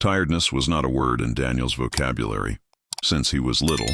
Tiredness was not a word in Daniel's vocabulary. Since he was little,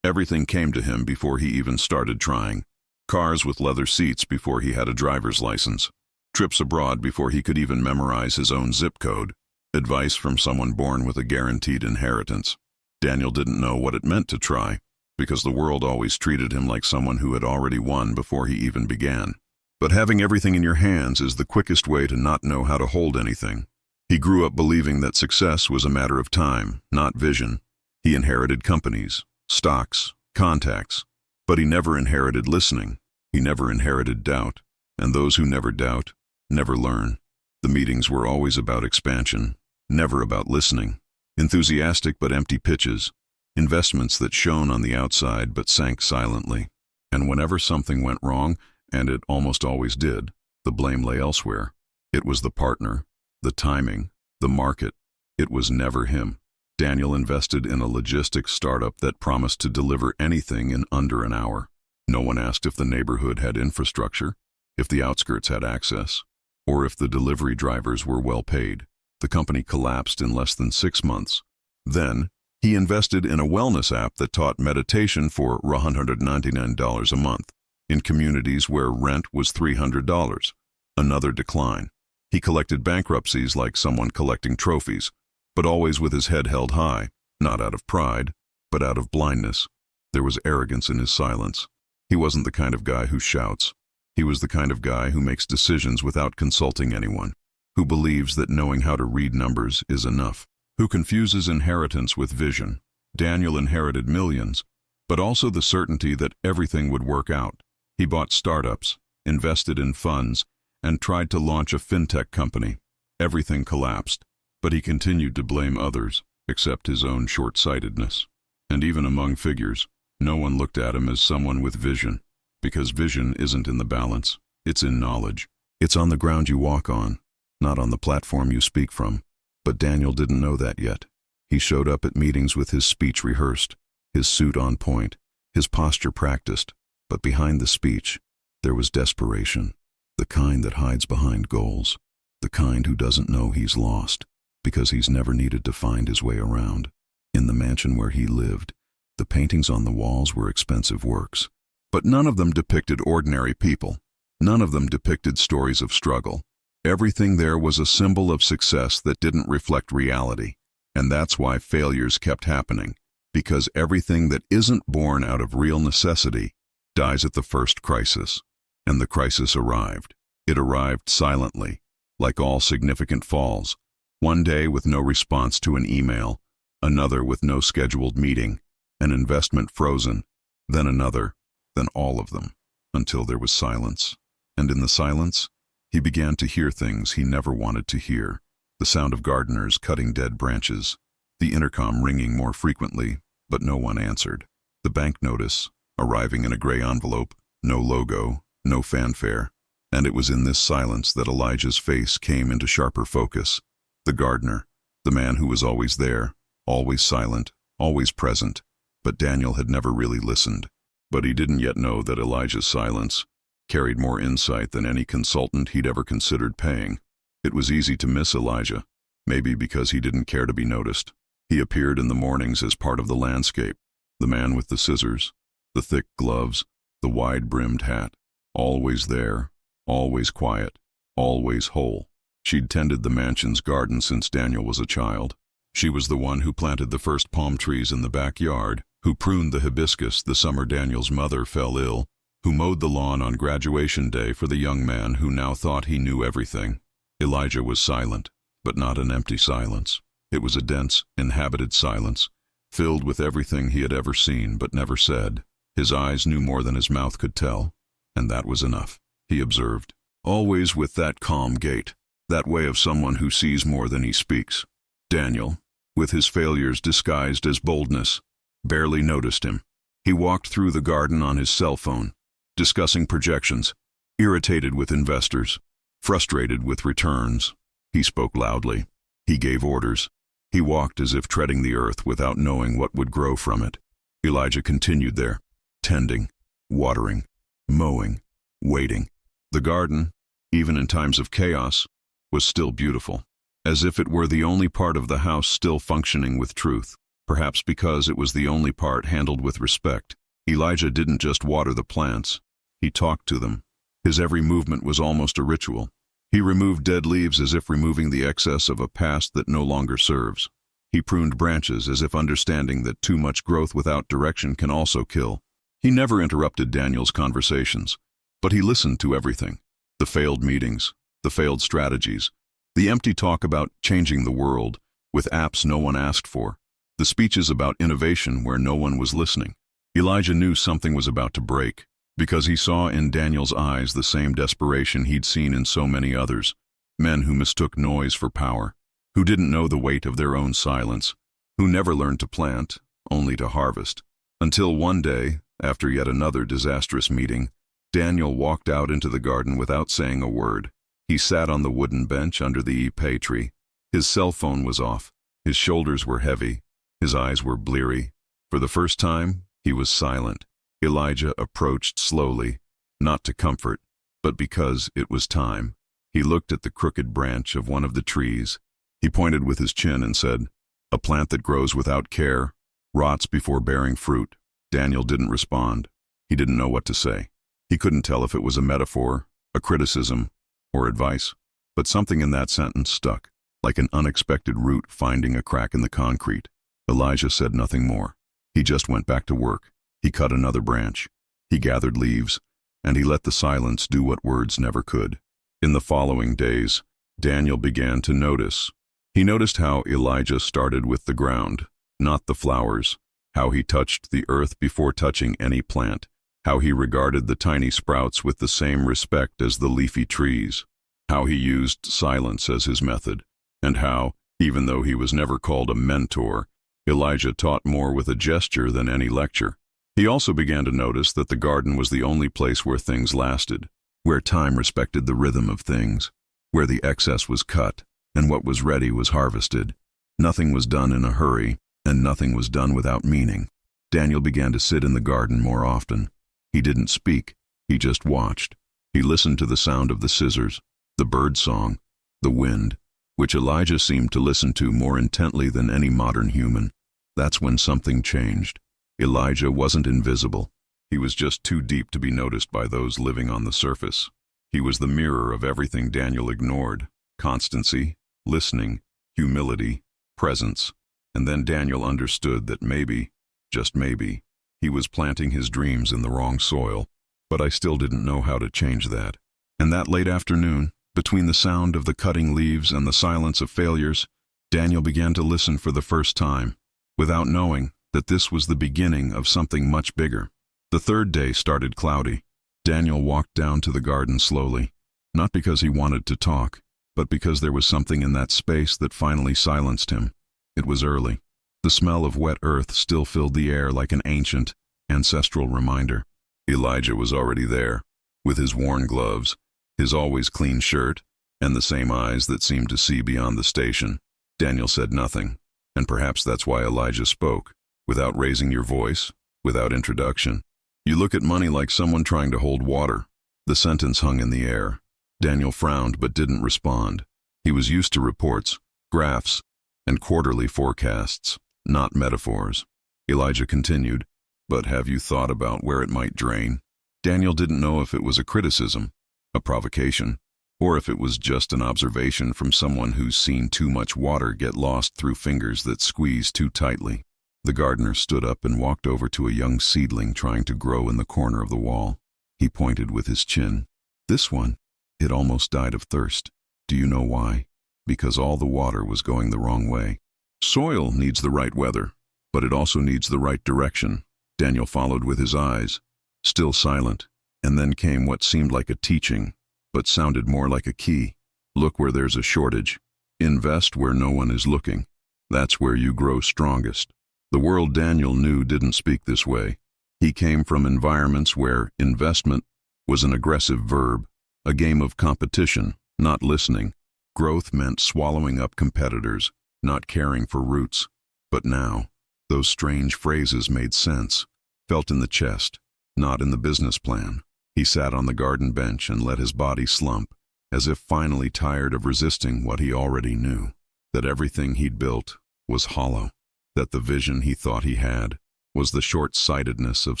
everything came to him before he even started trying. Cars with leather seats before he had a driver's license. Trips abroad before he could even memorize his own zip code. Advice from someone born with a guaranteed inheritance. Daniel didn't know what it meant to try, because the world always treated him like someone who had already won before he even began. But having everything in your hands is the quickest way to not know how to hold anything. He grew up believing that success was a matter of time, not vision. He inherited companies, stocks, contacts, but he never inherited listening. He never inherited doubt, and those who never doubt never learn. The meetings were always about expansion, never about listening. Enthusiastic but empty pitches, investments that shone on the outside but sank silently. And whenever something went wrong, and it almost always did, the blame lay elsewhere. It was the partner, the timing, the market. It was never him. Daniel invested in a logistics startup that promised to deliver anything in under an hour. No one asked if the neighborhood had infrastructure, if the outskirts had access, or if the delivery drivers were well paid. The company collapsed in less than 6 months. Then, he invested in a wellness app that taught meditation for $199 a month, in communities where rent was $300. Another decline. He collected bankruptcies like someone collecting trophies, but always with his head held high, not out of pride, but out of blindness. There was arrogance in his silence. He wasn't the kind of guy who shouts. He was the kind of guy who makes decisions without consulting anyone, who believes that knowing how to read numbers is enough, who confuses inheritance with vision. Daniel inherited millions, but also the certainty that everything would work out. He bought startups, invested in funds, and tried to launch a fintech company. Everything collapsed, but he continued to blame others, except his own short-sightedness. And even among figures, no one looked at him as someone with vision, because vision isn't in the balance, it's in knowledge. It's on the ground you walk on, not on the platform you speak from. But Daniel didn't know that yet. He showed up at meetings with his speech rehearsed, his suit on point, his posture practiced, but behind the speech, there was desperation, the kind that hides behind goals, the kind who doesn't know he's lost, because he's never needed to find his way around. In the mansion where he lived, the paintings on the walls were expensive works, but none of them depicted ordinary people. None of them depicted stories of struggle. Everything there was a symbol of success that didn't reflect reality, and that's why failures kept happening, because everything that isn't born out of real necessity dies at the first crisis. And the crisis arrived. It arrived silently, like all significant falls. One day with no response to an email, another with no scheduled meeting, an investment frozen, then another, then all of them, until there was silence. And in the silence, he began to hear things he never wanted to hear. The sound of gardeners cutting dead branches, the intercom ringing more frequently, but no one answered. The bank notice, arriving in a gray envelope, no logo, no fanfare. And it was in this silence that Elijah's face came into sharper focus. The gardener, the man who was always there, always silent, always present. But Daniel had never really listened. But he didn't yet know that Elijah's silence carried more insight than any consultant he'd ever considered paying. It was easy to miss Elijah, maybe because he didn't care to be noticed. He appeared in the mornings as part of the landscape, the man with the scissors, the thick gloves, the wide-brimmed hat, always there, always quiet, always whole. She'd tended the mansion's garden since Daniel was a child. She was the one who planted the first palm trees in the backyard, who pruned the hibiscus the summer Daniel's mother fell ill, who mowed the lawn on graduation day for the young man who now thought he knew everything. Elijah was silent, but not an empty silence. It was a dense, inhabited silence, filled with everything he had ever seen but never said. His eyes knew more than his mouth could tell, and that was enough, he observed. Always with that calm gait, that way of someone who sees more than he speaks. Daniel, with his failures disguised as boldness, barely noticed him. He walked through the garden on his cell phone, discussing projections, irritated with investors, frustrated with returns. He spoke loudly. He gave orders. He walked as if treading the earth without knowing what would grow from it. Elijah continued there, tending, watering, mowing, waiting. The garden, even in times of chaos, was still beautiful. as if it were the only part of the house still functioning with truth. Perhaps because it was the only part handled with respect. Elijah didn't just water the plants, he talked to them. His every movement was almost a ritual. He removed dead leaves as if removing the excess of a past that no longer serves. He pruned branches as if understanding that too much growth without direction can also kill. He never interrupted Daniel's conversations, but he listened to everything. The failed meetings, the failed strategies, the empty talk about changing the world with apps no one asked for, the speeches about innovation where no one was listening. Elijah knew something was about to break, because he saw in Daniel's eyes the same desperation he'd seen in so many others, men who mistook noise for power, who didn't know the weight of their own silence, who never learned to plant, only to harvest. Until one day, after yet another disastrous meeting, Daniel walked out into the garden without saying a word. He sat on the wooden bench under the ipay tree. His cell phone was off. His shoulders were heavy. His eyes were bleary. For the first time, he was silent. Elijah approached slowly, not to comfort, but because it was time. He looked at the crooked branch of one of the trees. He pointed with his chin and said, "A plant that grows without care, rots before bearing fruit." Daniel didn't respond. He didn't know what to say. He couldn't tell if it was a metaphor, a criticism, or advice. But something in that sentence stuck, like an unexpected root finding a crack in the concrete. Elijah said nothing more. He just went back to work. He cut another branch. He gathered leaves, and he let the silence do what words never could. In the following days, Daniel began to notice. He noticed how Elijah started with the ground, not the flowers, how he touched the earth before touching any plant, how he regarded the tiny sprouts with the same respect as the leafy trees, how he used silence as his method, and how, even though he was never called a mentor, Elijah taught more with a gesture than any lecture. He also began to notice that the garden was the only place where things lasted, where time respected the rhythm of things, where the excess was cut, and what was ready was harvested. Nothing was done in a hurry, and nothing was done without meaning. Daniel began to sit in the garden more often. He didn't speak, he just watched. He listened to the sound of the scissors, the bird song, the wind, which Elijah seemed to listen to more intently than any modern human. That's when something changed. Elijah wasn't invisible. He was just too deep to be noticed by those living on the surface. He was the mirror of everything Daniel ignored: constancy, listening, humility, presence. And then Daniel understood that maybe, just maybe, he was planting his dreams in the wrong soil, but I still didn't know how to change that. And that late afternoon, between the sound of the cutting leaves and the silence of failures, Daniel began to listen for the first time, without knowing that this was the beginning of something much bigger. The third day started cloudy. Daniel walked down to the garden slowly, not because he wanted to talk, but because there was something in that space that finally silenced him. It was early. The smell of wet earth still filled the air like an ancient, ancestral reminder. Elijah was already there, with his worn gloves, his always clean shirt, and the same eyes that seemed to see beyond the station. Daniel said nothing, and perhaps that's why Elijah spoke, without raising your voice, without introduction. "You look at money like someone trying to hold water." The sentence hung in the air. Daniel frowned but didn't respond. He was used to reports, graphs, and quarterly forecasts, not metaphors. Elijah continued, "But have you thought about where it might drain?" Daniel didn't know if it was a criticism, a provocation, or if it was just an observation from someone who's seen too much water get lost through fingers that squeeze too tightly. The gardener stood up and walked over to a young seedling trying to grow in the corner of the wall. He pointed with his chin. "This one, it almost died of thirst. Do you know why? Because all the water was going the wrong way." Soil needs the right weather, but it also needs the right direction. Daniel followed with his eyes, still silent, and then came what seemed like a teaching, but sounded more like a key. Look where there's a shortage. Invest where no one is looking. That's where you grow strongest. The world Daniel knew didn't speak this way. He came from environments where investment was an aggressive verb, a game of competition, not listening. Growth meant swallowing up competitors, not caring for roots. But now, those strange phrases made sense, felt in the chest, not in the business plan. He sat on the garden bench and let his body slump, as if finally tired of resisting what he already knew. that everything he'd built was hollow, that the vision he thought he had was the short-sightedness of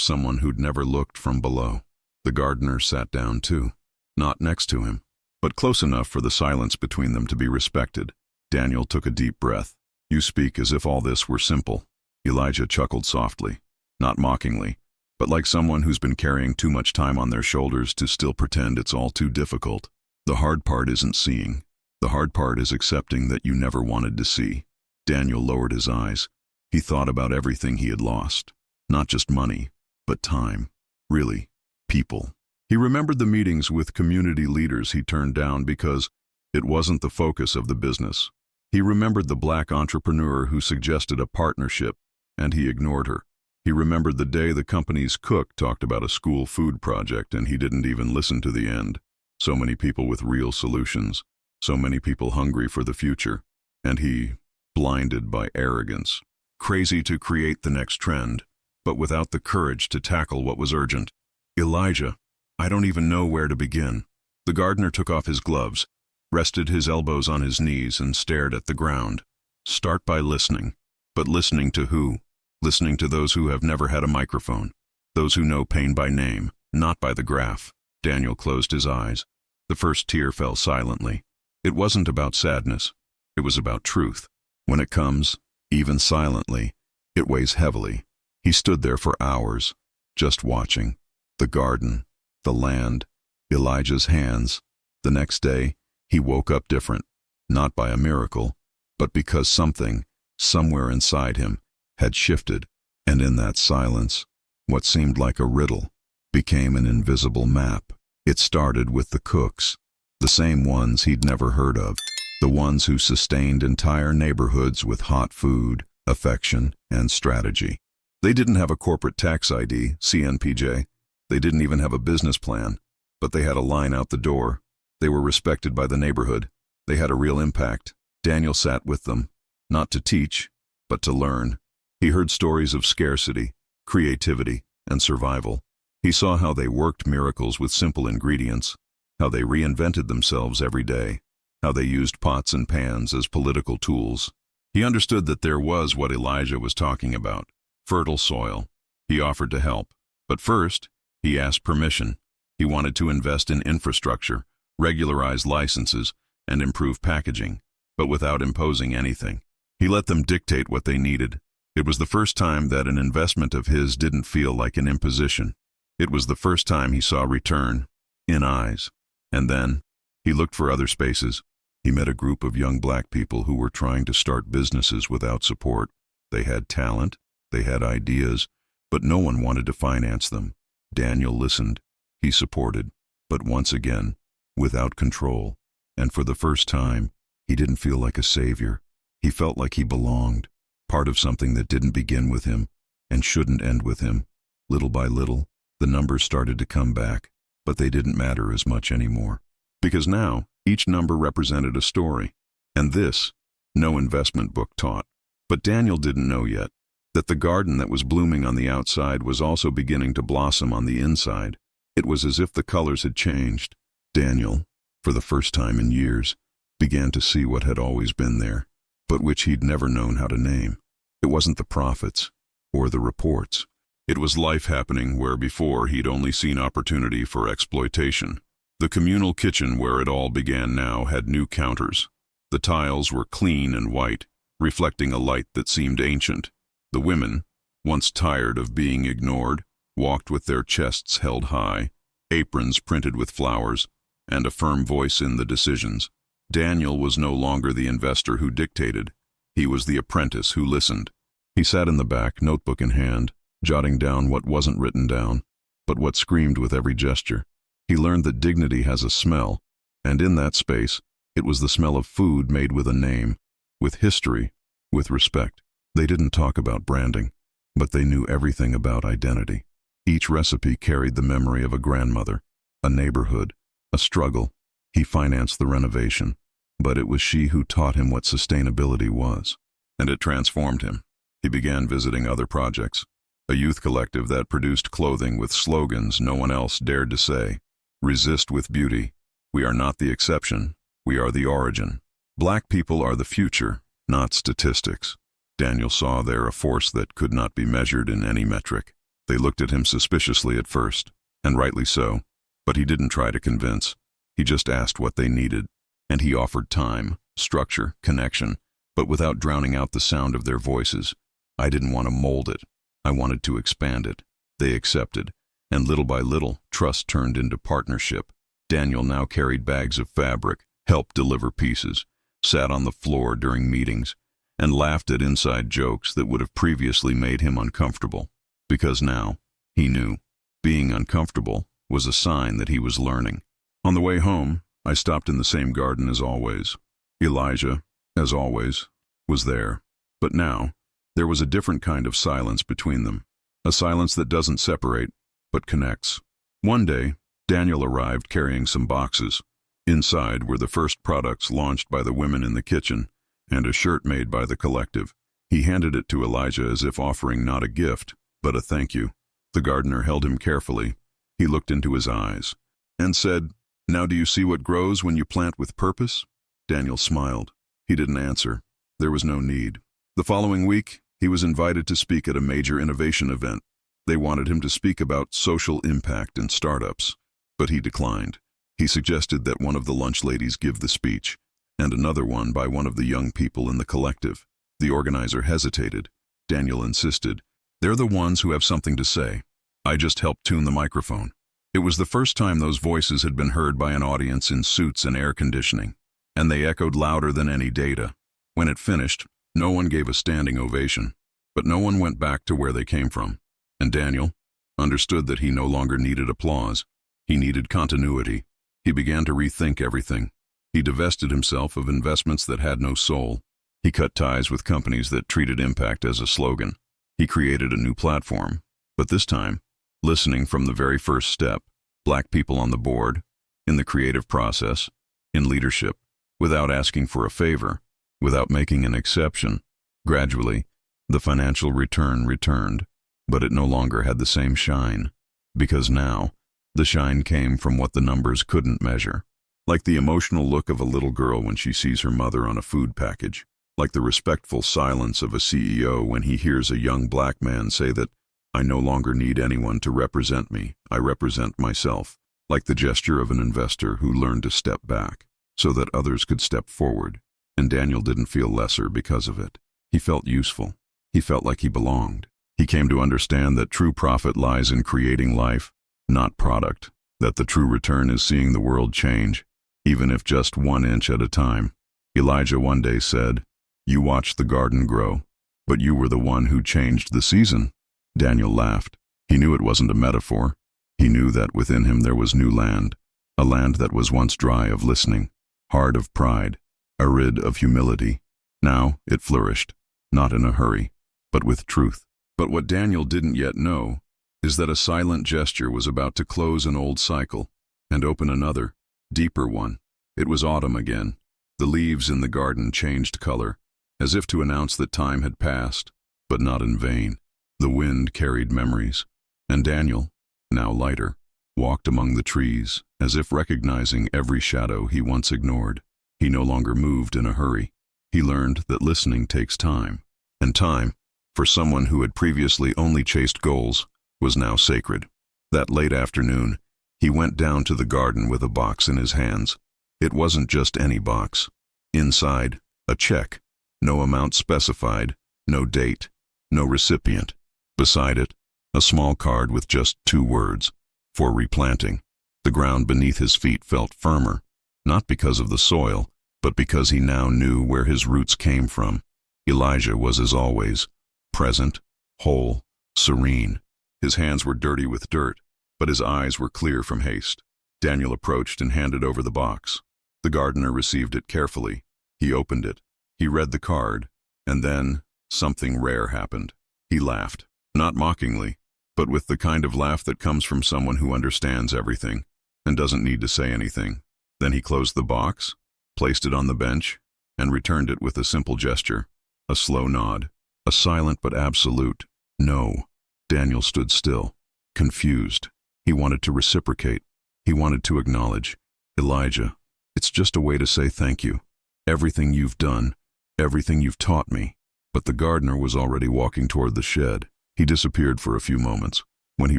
someone who'd never looked from below. The gardener sat down too, not next to him, but close enough for the silence between them to be respected. Daniel took a deep breath. "You speak as if all this were simple." Elijah chuckled softly, not mockingly, but like someone who's been carrying too much time on their shoulders to still pretend it's all too difficult. "The hard part isn't seeing. The hard part is accepting that you never wanted to see." Daniel lowered his eyes. He thought about everything he had lost. Not just money, but time. Really, people. He remembered the meetings with community leaders he turned down because it wasn't the focus of the business. He remembered the black entrepreneur who suggested a partnership, and he ignored her. He remembered the day the company's cook talked about a school food project and he didn't even listen to the end. So many people with real solutions, so many people hungry for the future, and he, blinded by arrogance, crazy to create the next trend, but without the courage to tackle what was urgent. "Elijah, I don't even know where to begin." The gardener took off his gloves, rested his elbows on his knees, and stared at the ground. "Start by listening." But listening to who? Listening to those who have never had a microphone. Those who know pain by name, not by the graph. Daniel closed his eyes. The first tear fell silently. It wasn't about sadness. It was about truth. When it comes, even silently, it weighs heavily. He stood there for hours, just watching. The garden, the land, Elijah's hands. The next day, he woke up different, not by a miracle, but because something, somewhere inside him, had shifted, and in that silence, what seemed like a riddle became an invisible map. It started with the cooks, the same ones he'd never heard of, the ones who sustained entire neighborhoods with hot food, affection, and strategy. They didn't have a corporate tax ID, CNPJ. They didn't even have a business plan, but they had a line out the door. They were respected by the neighborhood. They had a real impact. Daniel sat with them, not to teach, but to learn. He heard stories of scarcity, creativity, and survival. He saw how they worked miracles with simple ingredients, how they reinvented themselves every day, how they used pots and pans as political tools. He understood that there was what Elijah was talking about, fertile soil. He offered to help. But first, he asked permission. He wanted to invest in infrastructure, regularize licenses, and improve packaging, but without imposing anything. He let them dictate what they needed. It was the first time that an investment of his didn't feel like an imposition. It was the first time he saw return, in eyes. And then, he looked for other spaces. He met a group of young black people who were trying to start businesses without support. They had talent, they had ideas, but no one wanted to finance them. Daniel listened. He supported, but once again, without control. And for the first time, he didn't feel like a savior. He felt like he belonged, part of something that didn't begin with him and shouldn't end with him. Little by little, the numbers started to come back, but they didn't matter as much anymore. Because now, each number represented a story. And this, no investment book taught. But Daniel didn't know yet that the garden that was blooming on the outside was also beginning to blossom on the inside. It was as if the colors had changed. Daniel, for the first time in years, began to see what had always been there, but which he'd never known how to name. It wasn't the profits or the reports. It was life happening where before he'd only seen opportunity for exploitation. The communal kitchen where it all began now had new counters. The tiles were clean and white, reflecting a light that seemed ancient. The women, once tired of being ignored, walked with their chests held high, aprons printed with flowers, and a firm voice in the decisions. Daniel was no longer the investor who dictated. He was the apprentice who listened. He sat in the back, notebook in hand, jotting down what wasn't written down, but what screamed with every gesture. He learned that dignity has a smell, and in that space, it was the smell of food made with a name, with history, with respect. They didn't talk about branding, but they knew everything about identity. Each recipe carried the memory of a grandmother, a neighborhood, a struggle. He financed the renovation, but it was she who taught him what sustainability was, and it transformed him. He began visiting other projects, a youth collective that produced clothing with slogans no one else dared to say. Resist with beauty. We are not the exception, we are the origin. Black people are the future, not statistics. Daniel saw there a force that could not be measured in any metric. They looked at him suspiciously at first, and rightly so, but he didn't try to convince. He just asked what they needed, and he offered time, structure, connection, but without drowning out the sound of their voices. I didn't want to mold it. I wanted to expand it. They accepted, and little by little, trust turned into partnership. Daniel now carried bags of fabric, helped deliver pieces, sat on the floor during meetings, and laughed at inside jokes that would have previously made him uncomfortable. Because now, he knew, being uncomfortable was a sign that he was learning. On the way home, I stopped in the same garden as always. Elijah, as always, was there. But now, there was a different kind of silence between them. A silence that doesn't separate, but connects. One day, Daniel arrived carrying some boxes. Inside were the first products launched by the women in the kitchen, and a shirt made by the collective. He handed it to Elijah as if offering not a gift, but a thank you. The gardener held him carefully. He looked into his eyes and said, "Now do you see what grows when you plant with purpose?" Daniel smiled. He didn't answer. There was no need. The following week, he was invited to speak at a major innovation event. They wanted him to speak about social impact in startups, but he declined. He suggested that one of the lunch ladies give the speech, and another one by one of the young people in the collective. The organizer hesitated. Daniel insisted, "They're the ones who have something to say. I just helped tune the microphone." It was the first time those voices had been heard by an audience in suits and air conditioning, and they echoed louder than any data. When it finished, no one gave a standing ovation, but no one went back to where they came from. And Daniel understood that he no longer needed applause. He needed continuity. He began to rethink everything. He divested himself of investments that had no soul. He cut ties with companies that treated impact as a slogan. He created a new platform, but this time, listening from the very first step, Black people on the board, in the creative process, in leadership, without asking for a favor, without making an exception. Gradually, the financial return returned, but it no longer had the same shine, because now, the shine came from what the numbers couldn't measure. Like the emotional look of a little girl when she sees her mother on a food package. Like the respectful silence of a CEO when he hears a young Black man say that, "I no longer need anyone to represent me, I represent myself." Like the gesture of an investor who learned to step back, so that others could step forward. And Daniel didn't feel lesser because of it. He felt useful. He felt like he belonged. He came to understand that true profit lies in creating life, not product. That the true return is seeing the world change, even if just 1 inch at a time. Elijah one day said, "You watched the garden grow, but you were the one who changed the season." Daniel laughed. He knew it wasn't a metaphor. He knew that within him there was new land, a land that was once dry of listening, hard of pride, arid of humility. Now it flourished, not in a hurry, but with truth. But what Daniel didn't yet know is that a silent gesture was about to close an old cycle and open another, deeper one. It was autumn again. The leaves in the garden changed color, as if to announce that time had passed, but not in vain. The wind carried memories, and Daniel, now lighter, walked among the trees, as if recognizing every shadow he once ignored. He no longer moved in a hurry. He learned that listening takes time, and time, for someone who had previously only chased goals, was now sacred. That late afternoon, he went down to the garden with a box in his hands. It wasn't just any box. Inside, a check, no amount specified, no date, no recipient. Beside it, a small card with just 2 words, "For replanting." The ground beneath his feet felt firmer, not because of the soil, but because he now knew where his roots came from. Elijah was as always, present, whole, serene. His hands were dirty with dirt, but his eyes were clear from haste. Daniel approached and handed over the box. The gardener received it carefully. He opened it. He read the card, and then something rare happened. He laughed, not mockingly, but with the kind of laugh that comes from someone who understands everything and doesn't need to say anything. Then he closed the box, placed it on the bench, and returned it with a simple gesture, a slow nod, a silent but absolute no. Daniel stood still, confused. He wanted to reciprocate. He wanted to acknowledge, "Elijah, it's just a way to say thank you." Everything you've done, everything you've taught me." But the gardener was already walking toward the shed. He disappeared for a few moments. When he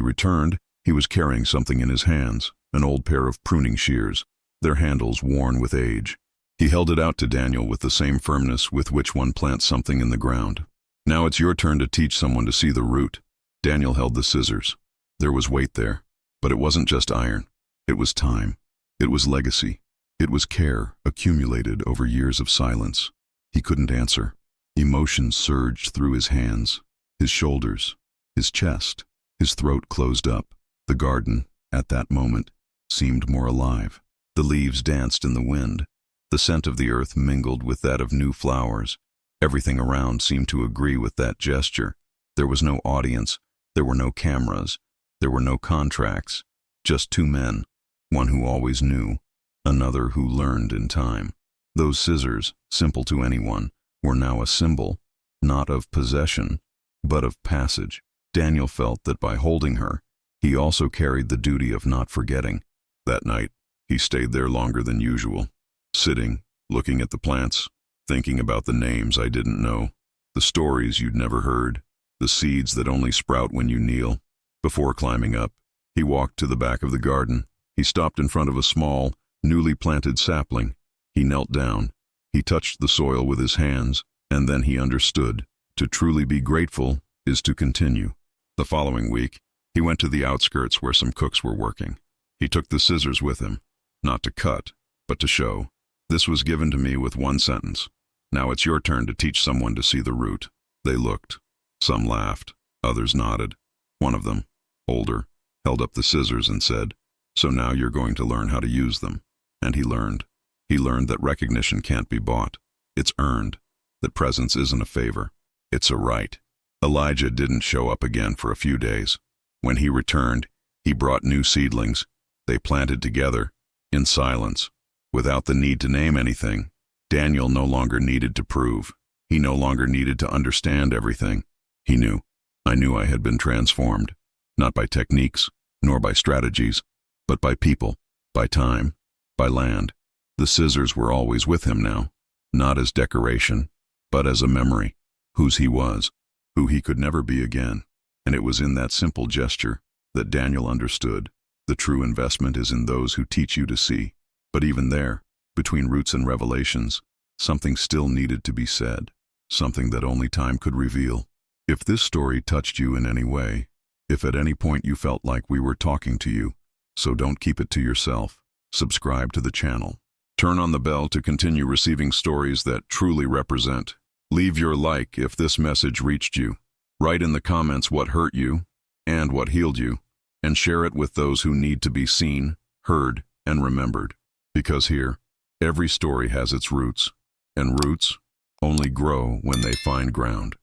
returned, he was carrying something in his hands, an old pair of pruning shears, their handles worn with age. He held it out to Daniel with the same firmness with which one plants something in the ground. "Now it's your turn to teach someone to see the root." Daniel held the scissors. There was weight there, but it wasn't just iron. It was time. It was legacy. It was care accumulated over years of silence. He couldn't answer. Emotions surged through his hands, his shoulders, his chest. His throat closed up. The garden, at that moment, seemed more alive. The leaves danced in the wind. The scent of the earth mingled with that of new flowers. Everything around seemed to agree with that gesture. There was no audience. There were no cameras. There were no contracts. Just two men, one who always knew, another who learned in time. Those scissors, simple to anyone, were now a symbol, not of possession, but of passage. Daniel felt that by holding her, he also carried the duty of not forgetting. That night, he stayed there longer than usual, sitting, looking at the plants, thinking about the names I didn't know, the stories you'd never heard, the seeds that only sprout when you kneel. Before climbing up, he walked to the back of the garden. He stopped in front of a small, newly planted sapling. He knelt down. He touched the soil with his hands, and then he understood. To truly be grateful is to continue. The following week, he went to the outskirts where some cooks were working. He took the scissors with him, not to cut, but to show. "This was given to me with one sentence. Now it's your turn to teach someone to see the root." They looked. Some laughed. Others nodded. One of them, older, held up the scissors and said, "So now you're going to learn how to use them." And he learned. He learned that recognition can't be bought. It's earned. That presence isn't a favor. It's a right. Elijah didn't show up again for a few days. When he returned, he brought new seedlings. They planted together, in silence, without the need to name anything. Daniel no longer needed to prove. He no longer needed to understand everything. He knew. I knew I had been transformed, not by techniques, nor by strategies, but by people, by time, by land. The scissors were always with him now, not as decoration, but as a memory, whose he was, who he could never be again. And it was in that simple gesture that Daniel understood. The true investment is in those who teach you to see. But even there, between roots and revelations, something still needed to be said, something that only time could reveal. If this story touched you in any way, if at any point you felt like we were talking to you, so don't keep it to yourself. Subscribe to the channel. Turn on the bell to continue receiving stories that truly represent. Leave your like if this message reached you. Write in the comments what hurt you and what healed you, and share it with those who need to be seen, heard, and remembered. Because here, every story has its roots, and roots only grow when they find ground.